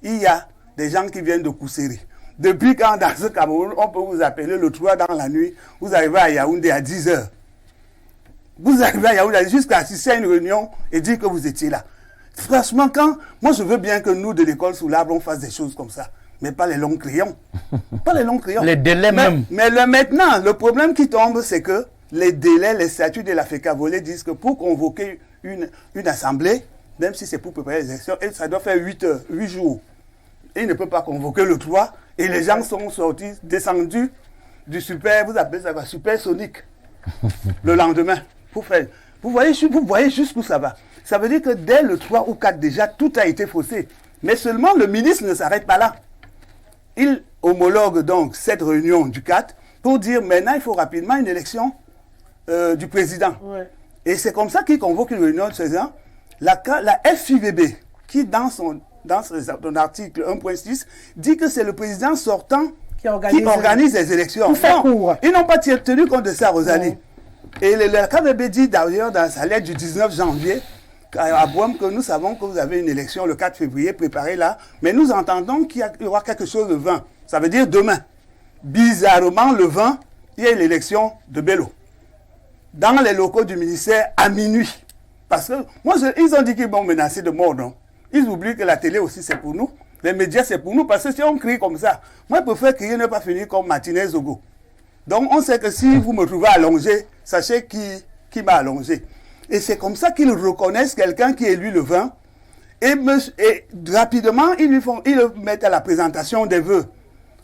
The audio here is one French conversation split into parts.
il y a des gens qui viennent de Kousseri. Depuis quand dans ce Cameroun, on peut vous appeler le 3 dans la nuit, vous arrivez à Yaoundé à 10h. Vous arrivez à Yaoundé jusqu'à assister à une réunion et dire que vous étiez là. Franchement, moi je veux bien que nous de l'école sous l'arbre on fasse des choses comme ça, mais pas les longs crayons. Pas les longs crayons. Les délais même. Mais maintenant, le problème qui tombe, c'est que les délais, les statuts de la FECAVOLE disent que pour convoquer une assemblée, même si c'est pour préparer les élections, ça doit faire 8 jours. Il ne peut pas convoquer le 3 et les gens sont sortis, descendus du super, vous appelez ça quoi, supersonique, le lendemain. Vous voyez jusqu'où ça va. Ça veut dire que dès le 3 ou 4 déjà, tout a été faussé. Mais seulement le ministre ne s'arrête pas là. Il homologue donc cette réunion du 4 pour dire maintenant il faut rapidement une élection du président. Ouais. Et c'est comme ça qu'il convoque une réunion de 16 ans. La FIVB, qui dans son article 1.6, dit que c'est le président sortant qui organise les élections. Non, ils n'ont pas tenu compte de ça, Rosalie. Et la KVB dit d'ailleurs dans sa lettre du 19 janvier à Bouam que nous savons que vous avez une élection le 4 février préparée là, mais nous entendons qu'il y aura quelque chose le 20. Ça veut dire demain. Bizarrement, le 20, il y a l'élection de Bello. Dans les locaux du ministère à minuit. Parce que, ils ont dit qu'ils vont menacer de mort, non? Ils oublient que la télé aussi c'est pour nous. Les médias c'est pour nous. Parce que si on crie comme ça, moi je préfère crier ne pas finir comme Martinez Zogo. Donc on sait que si vous me trouvez allongé, sachez qui m'a allongé. Et c'est comme ça qu'ils reconnaissent quelqu'un qui est élu le 20. Et rapidement, ils le mettent à la présentation des vœux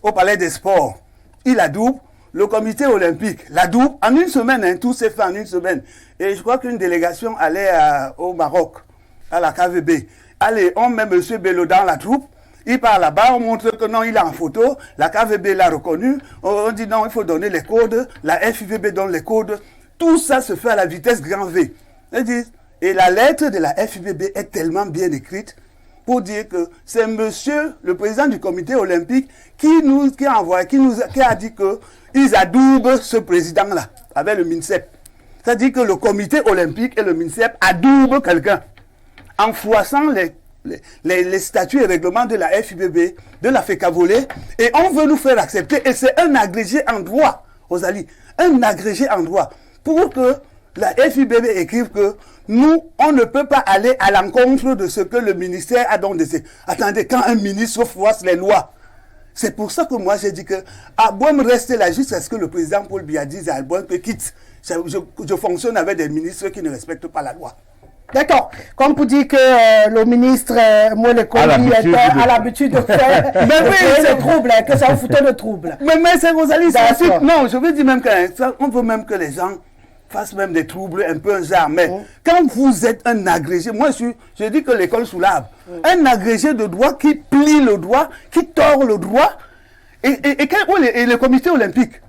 au Palais des Sports. Il adoube. Le comité olympique l'adoube. En une semaine, tout s'est fait en une semaine. Et je crois qu'une délégation allait au Maroc, à la KVB. Allez, on met M. Bello dans la troupe. Il part là-bas, on montre que non, il est en photo. La KVB l'a reconnu. On dit non, il faut donner les codes. La FIVB donne les codes. Tout ça se fait à la vitesse grand V. Et la lettre de la FIVB est tellement bien écrite pour dire que c'est monsieur, le président du comité olympique, qui a dit qu'ils adoubent ce président-là, avec le MINSEP. C'est-à-dire que le comité olympique et le MINSEP adoubent quelqu'un en froissant les statuts et règlements de la FIBB, de la FECAVOLE, et on veut nous faire accepter, et c'est un agrégé en droit, Rosalie, un agrégé en droit, pour que la FIBB écrive que nous, on ne peut pas aller à l'encontre de ce que le ministère a donc décidé. Attendez, quand un ministre froisse les lois, c'est pour ça que moi j'ai dit que Abouem reste là jusqu'à ce que le président Paul Biya dise à Abouem que quitte. Je fonctionne avec des ministres qui ne respectent pas la loi. D'accord. Comme pour dire que le ministre Moulekoli a l'habitude de faire des troubles, que c'est un fouteur de troubles. Mais c'est Rosalie, non, je veux dire même qu'on veut même que les gens fassent même des troubles un peu un genre. Mais quand vous êtes un agrégé, moi je dis que l'école sous l'arbre, un agrégé de droit qui plie le droit, qui tord le droit, et le comité olympique.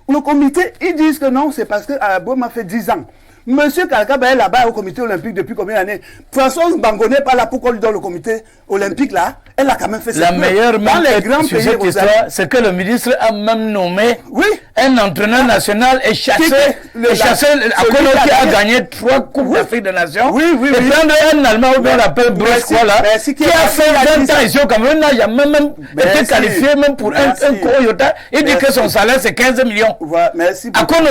Le comité, ils disent que non, c'est parce que Abouem a fait 10 ans. Monsieur Kalkaba est là-bas au comité olympique depuis combien d'années? Françoise Bango n'est pas là pour qu'on lui donne le comité olympique là. Elle a quand même fait ça. La meilleure même sur cette histoire, c'est que le ministre a même nommé un entraîneur national et chassé Akono qui a gagné 3 coupes d'Afrique des Nations. Et prendre un Allemand où on l'appelle Bruce là, qui a fait 20 ans ici au Cameroun, il a même été qualifié même pour un Koyota. Il dit que son salaire c'est 15 millions. Akono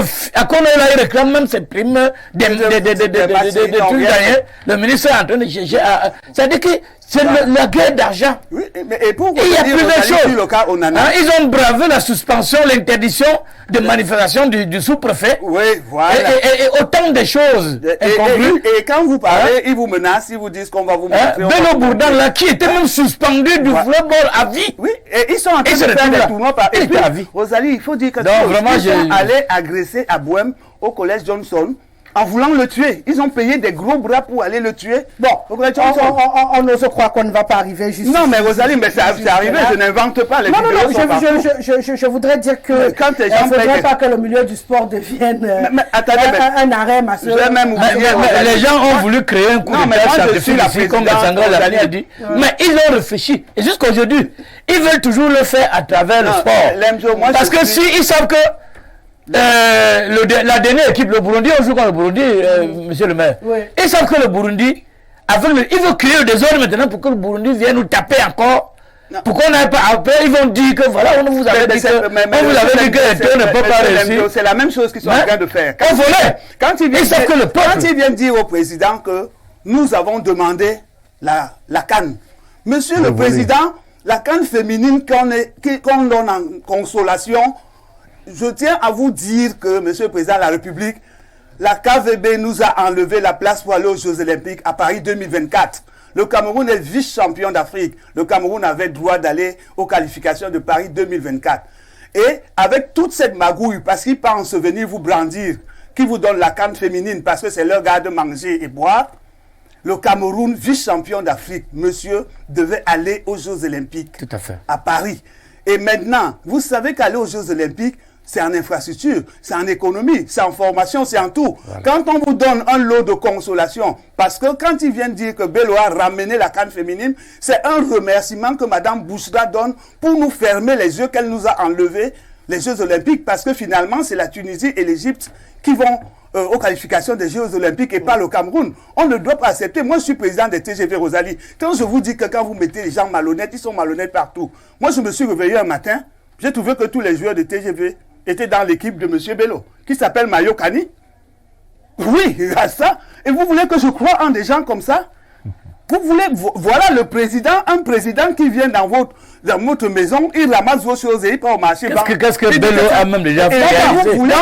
là, il réclame même ses primes. Des trucs derrière, le ministre est en train de chercher à... C'est-à-dire que c'est la guerre d'argent. Oui, et pour il y a plus de choses. Ils ont bravé la suspension, l'interdiction de manifestation du sous-préfet. Oui, voilà. Et autant de choses. Et quand vous parlez, ils vous menacent, ils vous disent qu'on va vous montrer. Bello Bourdan, là, qui était même suspendu du football à vie. Oui, et ils sont en train de faire des tournois par... Et puis, Rosalie, il faut dire que ils sont allés agresser Abouem au collège Johnson. En voulant le tuer, ils ont payé des gros bras pour aller le tuer. Bon, on ose croire qu'on ne va pas arriver jusqu'à... Non, mais Rosalie, mais c'est arrivé, je n'invente pas les vidéos. Je voudrais dire que quand les gens ne faudrait pas que le milieu du sport devienne un arrêt, ma soeur. Les gens ont voulu créer un coup d'état scientifique, comme Sandra l'a dit. Mais ils ont réfléchi. Et jusqu'aujourd'hui, ils veulent toujours le faire à travers le sport. Parce que s'ils savent que la dernière équipe, le Burundi, on joue contre le Burundi, monsieur le maire. Ils savent que le Burundi, il veut créer le désordre maintenant pour que le Burundi vienne nous taper encore Pourquoi on n'a pas... Après, ils vont dire que voilà, on vous avait dit que l'État ne peut pas réussir. C'est la même chose qu'ils sont en train de faire. Quand ils viennent dire au président que nous avons demandé la CAN. Monsieur le Président, la CAN féminine qu'on donne en consolation, je tiens à vous dire que, Monsieur le Président de la République, la KVB nous a enlevé la place pour aller aux Jeux Olympiques à Paris 2024. Le Cameroun est vice-champion d'Afrique. Le Cameroun avait droit d'aller aux qualifications de Paris 2024. Et avec toute cette magouille, parce qu'ils pensent venir vous brandir, qui vous donnent la CAN féminine parce que c'est leur gars de manger et boire, le Cameroun, vice-champion d'Afrique, monsieur, devait aller aux Jeux Olympiques. Tout à fait. À Paris. Et maintenant, vous savez qu'aller aux Jeux Olympiques, c'est en infrastructure, c'est en économie, c'est en formation, c'est en tout. Voilà. Quand on vous donne un lot de consolation, parce que quand ils viennent dire que Bello a ramené la CAN féminine, c'est un remerciement que Mme Bouchra donne pour nous fermer les yeux qu'elle nous a enlevés les Jeux Olympiques, parce que finalement, c'est la Tunisie et l'Égypte qui vont aux qualifications des Jeux Olympiques et pas le Cameroun. On ne doit pas accepter. Moi, je suis président des TGV Rosalie. Quand je vous dis que quand vous mettez les gens malhonnêtes, ils sont malhonnêtes partout. Moi, je me suis réveillé un matin, j'ai trouvé que tous les joueurs de TGV étaient dans l'équipe de M. Bello, qui s'appelle Mayo Kani. Oui, il y a ça. Et vous voulez que je croie en des gens comme ça? Vous voulez, voilà le président, un président qui vient dans votre maison, il ramasse vos choses et il part au marché. Qu'est-ce que Bello a même déjà fait? Vous voulez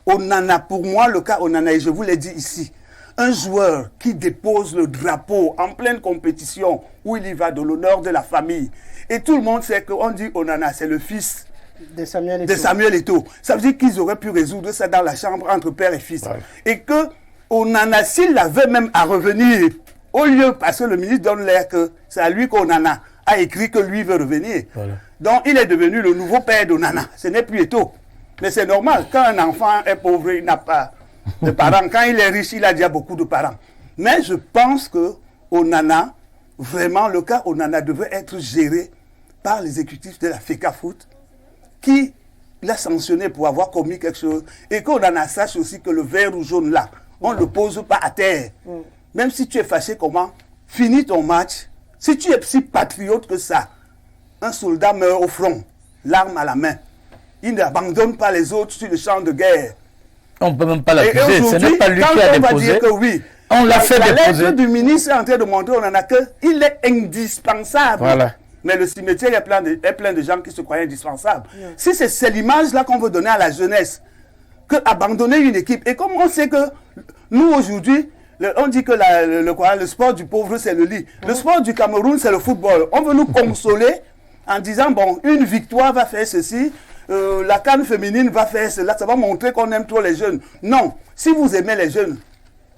Onana, pour moi, le cas Onana, et je vous l'ai dit ici, un joueur qui dépose le drapeau en pleine compétition, où il y va de l'honneur de la famille. Et tout le monde sait qu'on dit Onana, c'est le fils de Samuel Eto'o. Ça veut dire qu'ils auraient pu résoudre ça dans la chambre entre père et fils. Ouais. Et que Onana, s'il avait même à revenir, au lieu, parce que le ministre donne l'air que c'est à lui qu'Onana a écrit que lui veut revenir. Voilà. Donc il est devenu le nouveau père d'Onana. Ce n'est plus Eto'o. Mais c'est normal, quand un enfant est pauvre, il n'a pas de parents. Quand il est riche, il a déjà beaucoup de parents. Mais je pense que Onana, vraiment, le cas Onana devait être géré par l'exécutif de la FECAFOOT, qui l'a sanctionné pour avoir commis quelque chose, et qu'on en a sache aussi que le vert ou jaune là, on ne le pose pas à terre. Même si tu es fâché, comment? Finis ton match. Si tu es si patriote que ça, un soldat meurt au front, l'arme à la main. Il n'abandonne pas les autres sur le champ de guerre. On ne peut même pas l'accuser, ce n'est pas lui qui a déposé. Que oui, on l'a fait déposer. La lettre du ministre est en train de montrer, on en a que, il est indispensable. Voilà. Mais le cimetière est plein de gens qui se croyaient indispensables. Yeah. Si c'est l'image-là qu'on veut donner à la jeunesse, que abandonner une équipe. Et comme on sait que nous, aujourd'hui, on dit que le sport du pauvre, c'est le lit. Le sport du Cameroun, c'est le football. On veut nous consoler en disant, bon, une victoire va faire ceci, la CAN féminine va faire cela, ça va montrer qu'on aime trop les jeunes. Non, si vous aimez les jeunes,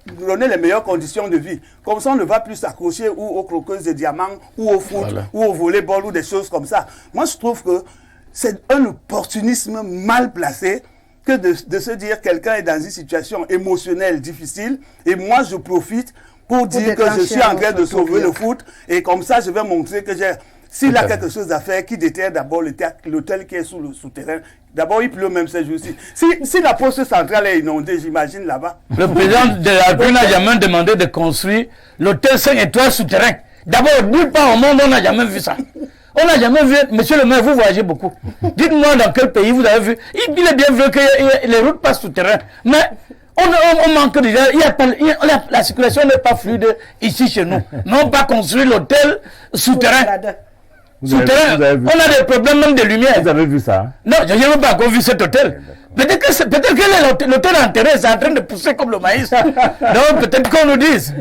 donner les meilleures conditions de vie. Comme ça, on ne va plus s'accrocher ou aux croqueuses de diamants, ou au foot, voilà, ou au volleyball, ou des choses comme ça. Moi, je trouve que c'est un opportunisme mal placé que de se dire quelqu'un est dans une situation émotionnelle difficile, et moi, je profite pour dire que je suis en train de sauver le foot, et comme ça, je vais montrer que j'ai... S'il a quelque chose à faire, qui déterre d'abord l'hôtel qui est sous le souterrain. D'abord, il pleut même ces jours-ci. Si la poste centrale est inondée, j'imagine là-bas. Le président de la République n'a jamais demandé de construire l'hôtel 5 étoiles souterrain. D'abord, nulle part au monde, on n'a jamais vu ça. On n'a jamais vu... Monsieur le maire, vous voyagez beaucoup. Dites-moi dans quel pays vous avez vu. Il est bien vrai que les routes passent souterrain. Mais... On manque déjà, la circulation n'est pas fluide ici chez nous. Non pas construire l'hôtel souterrain. Souterrain, on a des problèmes même de lumière. Vous avez vu ça? Hein? Non, je n'ai même pas encore vu cet hôtel. Peut-être que l'hôtel enterré est en train de pousser comme le maïs. Donc peut-être qu'on nous dise.